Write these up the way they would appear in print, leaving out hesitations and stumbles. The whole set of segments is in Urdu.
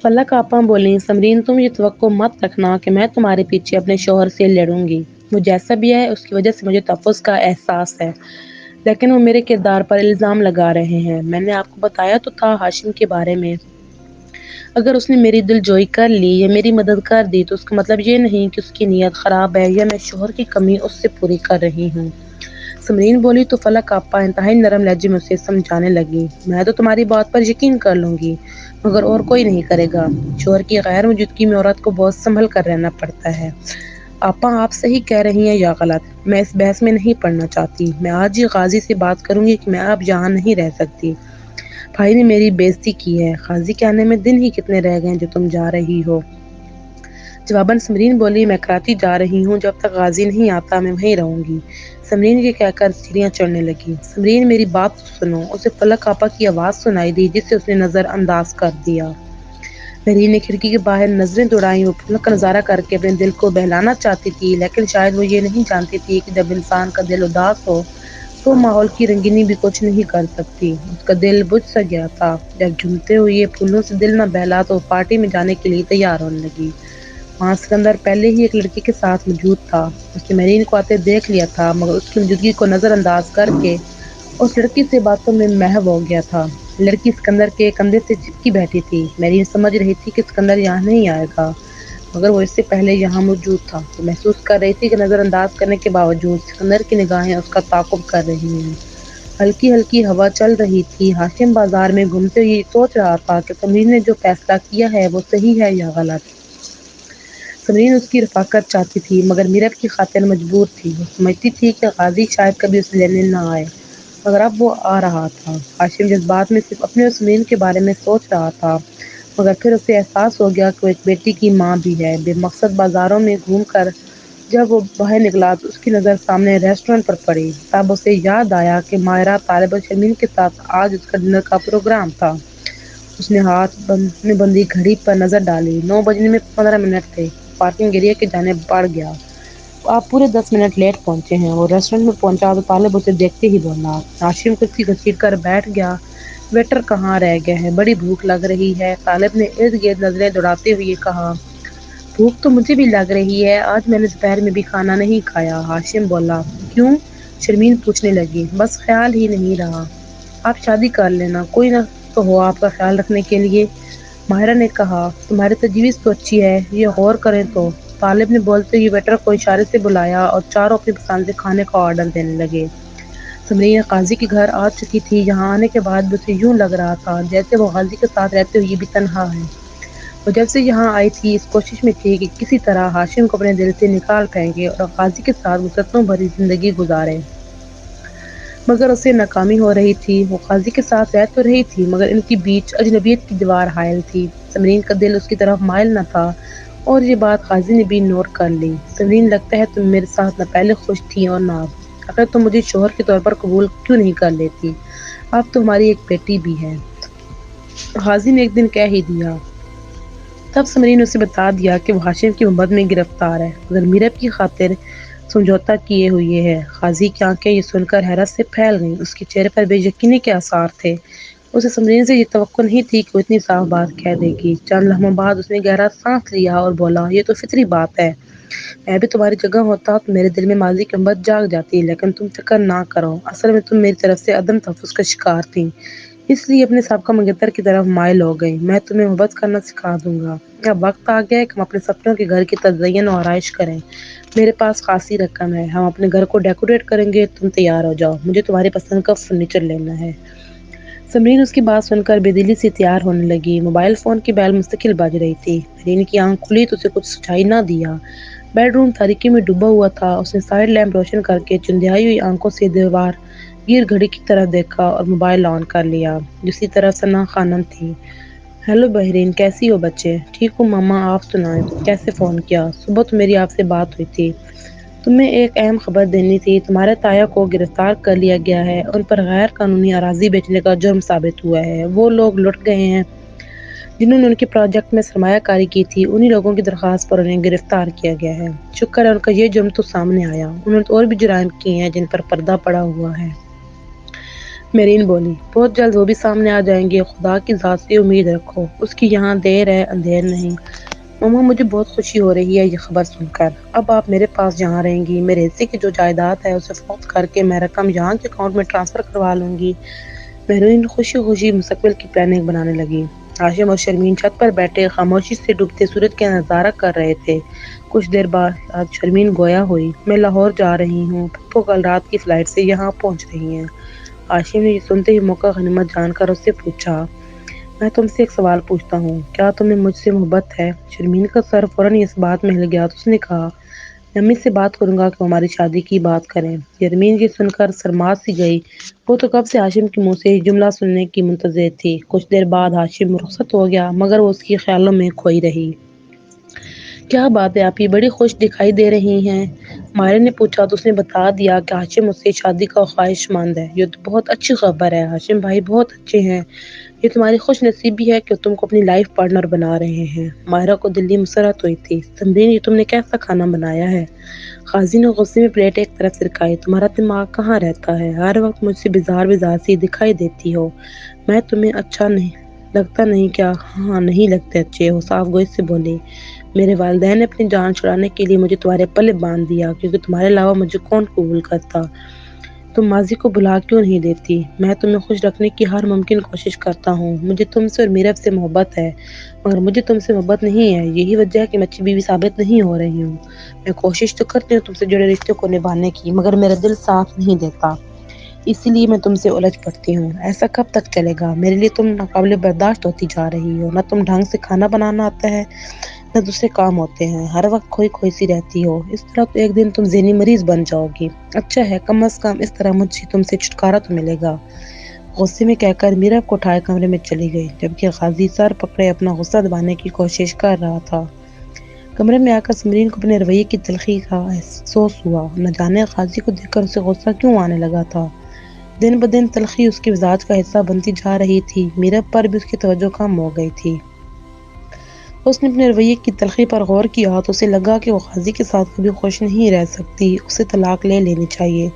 فلک آپا بولیں، سمرین تم یہ توقع مت رکھنا کہ میں تمہارے پیچھے اپنے شوہر سے لڑوں گی۔ وہ جیسا بھی ہے اس کی وجہ سے مجھے تحفظ کا احساس ہے، لیکن وہ میرے کردار پر الزام لگا رہے ہیں۔ میں نے آپ کو بتایا تو تھا ہاشم کے بارے میں۔ اگر اس نے میری دل جوئی کر لی یا میری مدد کر دی تو اس کا مطلب یہ نہیں کہ اس کی نیت خراب ہے یا میں شوہر کی کمی اس سے پوری کر رہی ہوں۔ سمرین بولی تو فلک آپا انتہائی نرم لہجے میں اسے سمجھانے لگی، میں تو تمہاری بات پر یقین کر لوں گی مگر اور کوئی نہیں کرے گا۔ شوہر کی غیر موجودگی میں عورت کو بہت سنبھل کر رہنا پڑتا ہے۔ آپا آپ صحیح کہہ رہی ہیں یا غلط، میں اس بحث میں نہیں پڑنا چاہتی۔ میں آج ہی قاضی سے بات کروں گی کہ میں اب یہاں نہیں رہ سکتی۔ بھائی نے میری بےعزتی کی ہے، قاضی کے آنے میں دن ہی کتنے رہ گئے جو تم جا رہی ہو۔ جواباً سمرین بولی، میں کراچی جا رہی ہوں، جب تک قاضی نہیں آتا میں وہیں رہوں گی۔ سمرین یہ کہہ کر سیڑھیاں چڑھنے لگی۔ سمرین میری بات سنو، اسے فلک آپا کی آواز سنائی دی جسے اس نے نظر انداز کر دیا۔ مہرین نے کھڑکی کے باہر نظریں دوڑائیں، وہ فلک کا نظارہ کر کے اپنے دل کو بہلانا چاہتی تھی، لیکن شاید وہ یہ نہیں جانتی تھی کہ جب انسان کا دل اداس ہو تو ماحول کی رنگینی بھی کچھ نہیں کر سکتی۔ اس کا دل بجھ سا گیا تھا۔ جب جھومتے ہوئے پھولوں سے دل نہ بہلا تو وہ پارٹی میں جانے کے لیے تیار ہونے لگی۔ وہاں سکندر پہلے ہی ایک لڑکی کے ساتھ موجود تھا۔ اس نے مہرین کو آتے دیکھ لیا تھا مگر اس کی موجودگی کو نظر انداز کر کے اس لڑکی سے باتوں میں محو ہو گیا تھا۔ لڑکی سکندر کے کندھے سے چپکی بیٹھی تھی۔ مہرین سمجھ رہی تھی کہ سکندر یہاں نہیں آئے گا مگر وہ اس سے پہلے یہاں موجود تھا۔ وہ محسوس کر رہی تھی کہ نظر انداز کرنے کے باوجود سکندر کی نگاہیں اس کا تعاقب کر رہی ہیں۔ ہلکی ہلکی ہوا چل رہی تھی۔ ہاشم بازار میں گھومتے ہوئے سوچ رہا تھا کہ سمرین نے جو فیصلہ کیا ہے وہ صحیح ہے یا غلط۔ سمرین اس کی رفاقت چاہتی تھی مگر میرب کی خاطر مجبور تھی۔ وہ سمجھتی تھی کہ قاضی شاید کبھی اسے لینے نہ آئے مگر اب وہ آ رہا تھا۔ ہاشم جذبات میں صرف اپنے اور سمرین کے بارے میں سوچ رہا تھا مگر پھر اسے احساس ہو گیا کہ وہ ایک بیٹی کی ماں بھی ہے۔ بے مقصد بازاروں میں گھوم کر جب وہ باہر نکلا تو اس کی نظر سامنے ریسٹورنٹ پر پڑی۔ تب اسے یاد آیا کہ ماہرہ طالب شرمین کے ساتھ آج اس کا ڈنر کا پروگرام تھا۔ اس نے ہاتھ میں بندی گھڑی پر نظر ڈالی۔ 9 بجنے میں 15 منٹ تھے۔ پارکنگ ایریا کی جانب بڑھ گیا۔ آپ پورے 10 منٹ لیٹ پہنچے ہیں۔ وہ ریسٹورنٹ میں پہنچا تو طالب اسے دیکھتے ہی بولا۔ ہاشم کرسی گھسیٹ کر بیٹھ گیا۔ ویٹر کہاں رہ گیا ہے؟ بڑی بھوک لگ رہی ہے۔ طالب نے ارد گرد نظریں دوڑاتے ہوئے کہا۔ بھوک تو مجھے بھی لگ رہی ہے، آج میں نے دوپہر میں بھی کھانا نہیں کھایا۔ ہاشم بولا۔ کیوں؟ شرمین پوچھنے لگی۔ بس خیال ہی نہیں رہا۔ آپ شادی کر لینا، کوئی نہ تو ہو آپ کا خیال رکھنے کے لیے۔ ماہرہ نے کہا۔ تمہاری تجویز تو اچھی ہے، یہ غور کریں تو۔ طالب نے بولتے ہوئے ویٹر کو اشارے سے بلایا اور چاروں اپنی پسند سے کھانے کا آرڈر دینے لگے۔ سمرین قاضی کے گھر آ چکی تھی۔ یہاں آنے کے بعد بھی اسے یوں لگ رہا تھا جیسے وہ قاضی کے ساتھ رہتے ہوئے بھی تنہا ہے۔ وہ جب سے یہاں آئی تھی اس کوشش میں تھی کہ کسی طرح ہاشم کو اپنے دل سے نکال پھینکے اور قاضی کے ساتھ وسعتوں بھری زندگی گزارے مگر اسے ناکامی ہو رہی تھی۔ وہ قاضی کے ساتھ رہ تو رہی تھی مگر ان کے بیچ اجنبیت کی دیوار حائل تھی۔ سمرین کا دل اس کی طرف مائل نہ تھا اور یہ بات قاضی نے بھی نوٹ کر لی۔ سمرین لگتا ہے تم میرے ساتھ نہ پہلے خوش تھی اور نہ اب، اگر تم مجھے شوہر کے طور پر قبول کیوں نہیں کر لیتی؟ اب تو ہماری ایک بیٹی بھی ہے، قاضی نے ایک دن کہہ ہی دیا۔ تب سمرین نے اسے بتا دیا کہ وہ ہاشم کی محبت میں گرفتار ہے مگر میرب کی خاطر سمجھوتا کیے ہوئے ہے۔ قاضی کی آنکھیں یہ سن کر حیرت سے پھیل گئیں۔ اس کے چہرے پر بے یقینی کے آثار تھے۔ اسے سمرین سے یہ توقع نہیں تھی کہ وہ اتنی صاف بات کہہ دے گی۔ چند لمحوں بعد اس نے گہرا سانس لیا اور بولا، یہ تو فطری بات ہے، میں بھی تمہاری جگہ ہوتا تو میرے دل میں ماضی کی محبت جاگ جاتی، لیکن تم فکر نہ کرو، اصل میں تم میری طرف سے عدم تحفظ کا شکار تھی، اس لیے اپنے سابقہ منگیتر کی طرف مائل ہو گئی۔ میں تمہیں محبت کرنا سکھا دوں گا۔ اب وقت آ گیا ہے کہ ہم اپنے سپنوں کے گھر کی تزئین و آرائش کریں۔ میرے پاس خاصی رقم ہے، ہم اپنے گھر کو ڈیکوریٹ کریں گے۔ تم تیار ہو جاؤ، مجھے تمہاری پسند کا فرنیچر لینا ہے۔ سمرین اس کی بات سن کر بے دلی سے تیار ہونے لگی۔ موبائل فون کی بیل مستقل بج رہی تھی۔ مہرین کی آنکھ کھلی تو اسے کچھ سجائی نہ دیا۔ بیڈ روم تاریکی میں ڈوبا ہوا تھا۔ اس نے سائیڈ لیمپ روشن کر کے چندیائی ہوئی آنکھوں سے دیوار گیر گھڑی کی طرف دیکھا اور موبائل آن کر لیا۔ دوسری طرف ثنا خانم تھی۔ ہیلو بحرین، کیسی ہو بچے؟ ٹھیک ہوں ماما، آپ سنائیں، کیسے فون کیا؟ صبح تو میری آپ سے بات ہوئی تھی، تمہیں ایک اہم خبر دینی تھی۔ تمہارے تایا کو گرفتار کر لیا گیا ہے، ان پر غیر قانونی اراضی بیچنے کا جرم ثابت ہوا ہے۔ وہ لوگ لٹ گئے ہیں جنہوں نے ان کے پروجیکٹ میں سرمایہ کاری کی تھی، انہی لوگوں کی درخواست پر انہیں گرفتار کیا گیا ہے۔ شکر ہے ان کا یہ جرم تو سامنے آیا، انہوں نے اور بھی جرائم کیے ہیں جن پر پردہ پڑا ہوا ہے۔ میرین بولی، بہت جلد وہ بھی سامنے آ جائیں گے، خدا کی ذات سے امید رکھو، اس کی یہاں دیر ہے اندھیر نہیں۔ ماما مجھے بہت خوشی ہو رہی ہے یہ خبر سن کر، اب آپ میرے پاس جہاں رہیں گی، میرے حصے کی جو جائیداد ہے اسے فروخت کر کے میں رقم یہاں کے اکاؤنٹ میں ٹرانسفر کروا لوں گی۔ مہرین خوشی خوشی مستقبل کی پلاننگ بنانے لگی۔ ہاشم اور شرمین چھت پر بیٹھے خاموشی سے ڈوبتے سورج کا نظارہ کر رہے تھے۔ کچھ دیر بعد شرمین گویا ہوئی، میں لاہور جا رہی ہوں، پھپھو کل رات کی فلائٹ سے یہاں پہنچ رہی ہیں۔ ہاشم نے یہ سنتے ہی موقع غنیمت جان کر اس سے پوچھا، میں تم سے ایک سوال پوچھتا ہوں، کیا تمہیں مجھ سے محبت ہے؟ شرمین کا سر فوراً اس بات میں ہل گیا تو اس نے کہا، میں امی سے بات کروں گا کہ ہماری شادی کی بات کریں۔ شرمین کی سن کر سرما سی گئی، وہ تو کب سے ہاشم کے منہ سے جملہ سننے کی منتظر تھی۔ کچھ دیر بعد ہاشم رخصت ہو گیا مگر وہ اس کی خیالوں میں کھوئی رہی۔ کیا بات ہے، آپ یہ بڑی خوش دکھائی دے رہی ہیں؟ ماہرہ نے پوچھا تو اس نے بتا دیا کہ ہاشم مجھ سے شادی کا خواہش مند ہے۔ یہ تو بہت اچھی خبر ہے، ہاشم بھائی بہت اچھے ہیں، یہ تمہاری خوش نصیبی ہے کہ تم کو اپنی لائف پارٹنر بنا رہے ہیں۔ ماہرہ کو دلی مسرت ہوئی تھی، سمرین یہ تم نے کیسا کھانا بنایا ہے؟ قاضی نے غصے میں پلیٹ ایک طرف سرکائی، تمہارا دماغ کہاں رہتا ہے، ہر وقت مجھ سے بزار بزار سی دکھائی دیتی ہو، میں تمہیں اچھا نہیں لگتا نہیں کیا؟ ہاں نہیں لگتے اچھے ہو، صاف گوئی سے بولی، میرے والدین نے اپنی جان چھڑانے کے لیے مجھے تمہارے پلے باندھ دیا، کیونکہ تمہارے علاوہ مجھے کون قبول کرتا؟ تم ماضی کو بھلا کیوں نہیں دیتی؟ میں تمہیں خوش رکھنے کی ہر ممکن کوشش کرتا ہوں، مجھے تم سے اور میرب سے محبت ہے، مگر مجھے تم سے محبت نہیں ہے، یہی وجہ ہے کہ میں اچھی بیوی ثابت نہیں ہو رہی ہوں۔ میں کوشش تو کرتی ہوں تم سے جڑے رشتے کو نبھانے کی، مگر میرا دل ساتھ نہیں دیتا، اسی لیے میں تم سے الجھ پڑتی ہوں۔ ایسا کب تک چلے گا؟ میرے لیے تم ناقابل برداشت ہوتی جا رہی ہو، نہ تم ڈھنگ سے کھانا بنانا آتا ہے نہ دوسرے کام ہوتے ہیں، ہر وقت کھوئی کھوئی سی رہتی ہو، اس طرح تو ایک دن تم ذہنی مریض بن جاؤ گی۔ اچھا ہے، کم از کم اس طرح مجھے تم سے چھٹکارا تو ملے گا۔ غصے میں کہہ کر میرب کو اٹھائے کمرے میں چلی گئی، جبکہ قاضی سر پکڑے اپنا غصہ دبانے کی کوشش کر رہا تھا۔ کمرے میں آ کر سمرین کو اپنے رویے کی تلخی کا احساس ہوا، نہ جانے قاضی کو دیکھ کر اسے غصہ کیوں آنے لگا تھا۔ دن بدن تلخی اس کے مزاج کا حصہ بنتی جا رہی تھی، میرب پر بھی اس کی توجہ کم ہو گئی تھی۔ اس نے اپنے رویے کی تلخی پر غور کیا تو اسے لگا کہ وہ قاضی کے ساتھ کبھی خوش نہیں رہ سکتی، اسے طلاق لے لینی چاہیے۔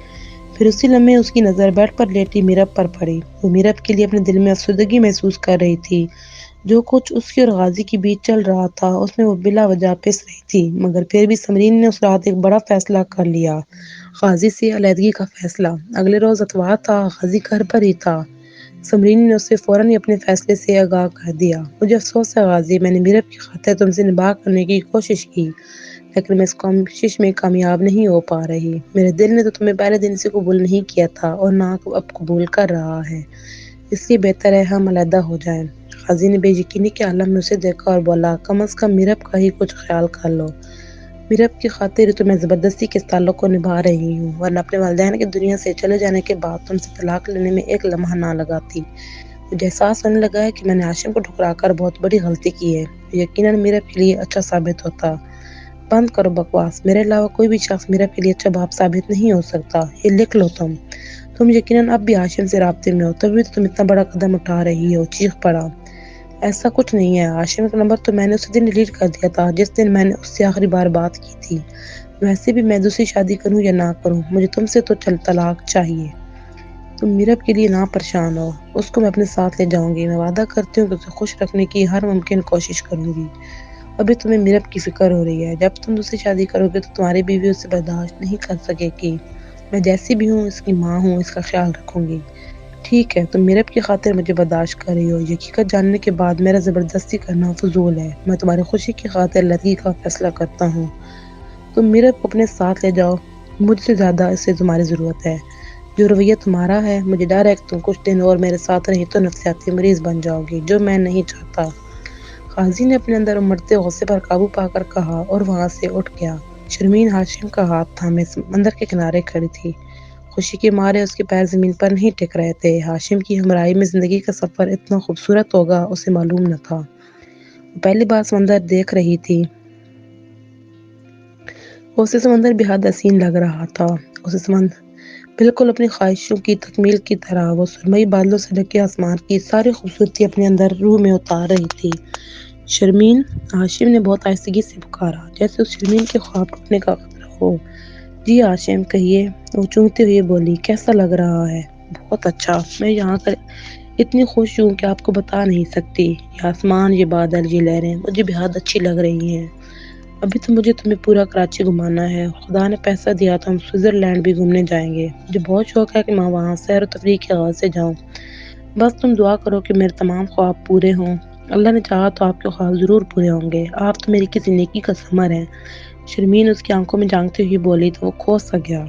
پھر اسی لمحے اس کی نظر بیڈ پر لیٹی میرب پر پڑی، وہ میرب کے لیے اپنے دل میں افسردگی محسوس کر رہی تھی۔ جو کچھ اس کی اور غازی کے بیچ چل رہا تھا اس میں وہ بلا وجہ پس رہی تھی، مگر پھر بھی سمرین نے اس رات ایک بڑا فیصلہ کر لیا، غازی سے علیحدگی کا فیصلہ۔ اگلے روز اتوار تھا، غازی گھر پر ہی تھا۔ سمرین نے اسے فوراً ہی اپنے فیصلے سے آگاہ کر دیا، مجھے افسوس ہے غازی، میں نے میرب کی خاطر تم سے نباہ کرنے کی کوشش کی، لیکن میں اس کوشش میں کامیاب نہیں ہو پا رہی۔ میرے دل نے تو تمہیں پہلے دن سے قبول نہیں کیا تھا اور نہ اب قبول کر رہا ہے، اس لیے بہتر ہے ہم علیحدہ ہو جائیں۔ قاضی نے بے یقینی کے عالم میں اسے دیکھا اور بولا، کم از کم میرب کا ہی کچھ خیال کر لو، میرب کی خاطر تو میں زبردستی کے تعلق کو نبھا رہی ہوں، ورنہ اپنے والدین کی دنیا سے چلے جانے کے بعد تم سے طلاق لینے میں ایک لمحہ نہ لگاتی۔ مجھے احساس ہونے لگا ہے کہ میں نے ہاشم کو ٹھکرا کر بہت بڑی غلطی کی ہے، یقیناً میرب کے لیے اچھا ثابت ہوتا۔ بند کرو بکواس، میرے علاوہ کوئی بھی شخص میرب کے لیے اچھا باپ ثابت نہیں ہو سکتا، یہ لکھ لو تم یقیناً اب بھی ہاشم سے رابطے میں ہو، تبھی تو تم اتنا بڑا قدم اٹھا رہی ہو، چیخ پڑا۔ ایسا کچھ نہیں ہے، ہاشم کا نمبر تو میں نے اسی دن ڈیلیٹ کر دیا تھا جس دن میں نے اس سے آخری بار بات کی تھی، ویسے بھی میں دوسری شادی کروں یا نہ کروں، مجھے تم سے تو طلاق چاہیے۔ تم میرب کے لیے نہ پریشان ہو، اس کو میں اپنے ساتھ لے جاؤں گی، میں وعدہ کرتی ہوں کہ اسے خوش رکھنے کی ہر ممکن کوشش کروں گی۔ ابھی تمہیں میرب کی فکر ہو رہی ہے، جب تم دوسری شادی کرو گے تو تمہاری بیوی اسے برداشت نہیں کر سکے گی، میں جیسی بھی ہوں اس کی ماں ہوں، اس کا خیال رکھوں گی۔ ٹھیک ہے، تم میرب کی خاطر مجھے برداشت کر رہی ہو، یہ حقیقت جاننے کے بعد میرا زبردستی کرنا فضول ہے، میں تمہاری خوشی کی خاطر علیحدگی کا فیصلہ کرتا ہوں، تم میرب کو اپنے ساتھ لے جاؤ، مجھ سے زیادہ اسے تمہاری ضرورت ہے، جو رویہ تمہارا ہے مجھے ڈر ہے کہ تم کچھ دن اور میرے ساتھ رہی تو نفسیاتی مریض بن جاؤ گی، جو میں نہیں چاہتا۔ قاضی نے اپنے اندر امڑتے غصے پر قابو پا کر کہا اور وہاں سے اٹھ گیا۔ شرمین ہاشم کا ہاتھ تھامے سمندر کے کنارے کھڑی تھی، خوشی کے مارے اس کے پیر زمین پر نہیں ٹک رہے تھے، ہاشم کی ہمراہی میں زندگی کا سفر اتنا خوبصورت ہوگا اسے معلوم نہ تھا، وہ پہلی بار سمندر دیکھ رہی تھی، اسے سمندر بے حد حسین لگ رہا تھا، اسے سمندر بالکل اپنی خواہشوں کی تکمیل کی طرح، وہ سرمئی بادلوں سے ڈھکے آسمان کی ساری خوبصورتی اپنے اندر روح میں اتار رہی تھی۔ شرمین، ہاشم نے بہت آہستگی سے پکارا، جیسے اس شرمین کے خواب ٹوٹنے کا خطرہ ہو۔ جی ہاشم، کہیے، وہ چونکتے ہوئے بولی، کیسا لگ رہا ہے؟ بہت اچھا، میں یہاں کر اتنی خوش ہوں کہ آپ کو بتا نہیں سکتی۔ یہ آسمان، یہ بادل، یہ لہریں مجھے بےحد اچھی لگ رہی ہیں۔ ابھی تو مجھے تمہیں پورا کراچی گھمانا ہے۔ خدا نے پیسہ دیا تو ہم سوئٹزرلینڈ بھی گھومنے جائیں گے۔ مجھے بہت شوق ہے کہ میں وہاں سیر و تفریح کے آغاز سے جاؤں۔ بس تم دعا کرو کہ میرے تمام خواب پورے ہوں۔ اللہ نے چاہا تو آپ کے خواب ضرور پورے ہوں گے۔ آپ تو میری کسی نیکی کا ثمر ہیں۔ شرمین اس کی آنکھوں میں جھانکتے ہوئی بولی تو وہ کھو سا گیا۔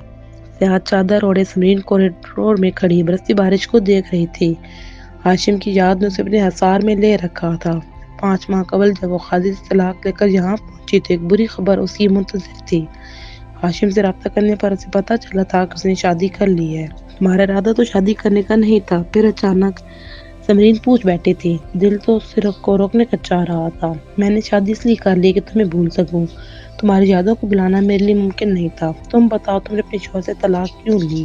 سیاہ چادر اوڑھے سمرین کوریڈور میں کھڑی برستی بارش کو دیکھ رہی تھی۔ ہاشم کی یاد نے اسے اپنے حصار میں لے رکھا تھا۔ 5 ماہ قبل جب وہ خالد سے طلاق لے کر یہاں پہنچی تو ایک بری خبر اس کی منتظر تھی۔ ہاشم سے رابطہ کرنے پر اسے پتہ چلا تھا کہ اس نے شادی کر لی ہے۔ تمہارا ارادہ تو شادی کرنے کا نہیں تھا۔ پھر اچانک سمرین پوچھ بیٹھی تھی۔ دل تو صرف کو روکنے کا چاہ رہا تھا۔ میں نے شادی اس لیے کر لی کہ تمہیں بھول سکوں۔ تمہاری یادوں کو بلانا میرے لیے ممکن نہیں تھا۔ تم بتاؤ تم نے اپنے شوہر سے طلاق کیوں لی؟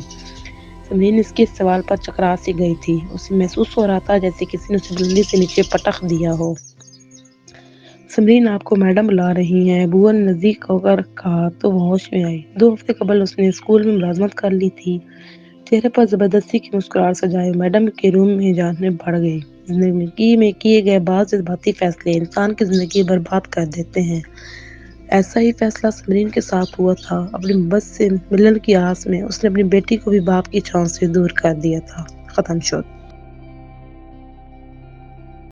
سمرین اس کے سوال پر چکرا سی گئی تھی۔ اسے محسوس ہو رہا تھا جیسے کسی نے اسے بلندی سے نیچے پٹخ دیا ہو۔ سمرین آپ کو میڈم بلا رہی ہیں، بوا نے نزدیک ہو کر کہا تو وہ ہوش میں آئی۔ 2 ہفتے قبل اس نے اسکول میں ملازمت کر لی تھی۔ چہرے پر زبردستی کی مسکراہٹ سجائے میڈم کے روم میں جانب بڑھ گئی۔ زندگی میں کیے گئے بعض جذباتی فیصلے انسان کی زندگی برباد کر دیتے ہیں۔ ایسا ہی فیصلہ سمرین کے ساتھ ہوا تھا۔ اپنی محبت سے ملن کی آس میں اس نے اپنی بیٹی کو بھی باپ کی چھاؤں سے دور کر دیا تھا۔ ختم شد۔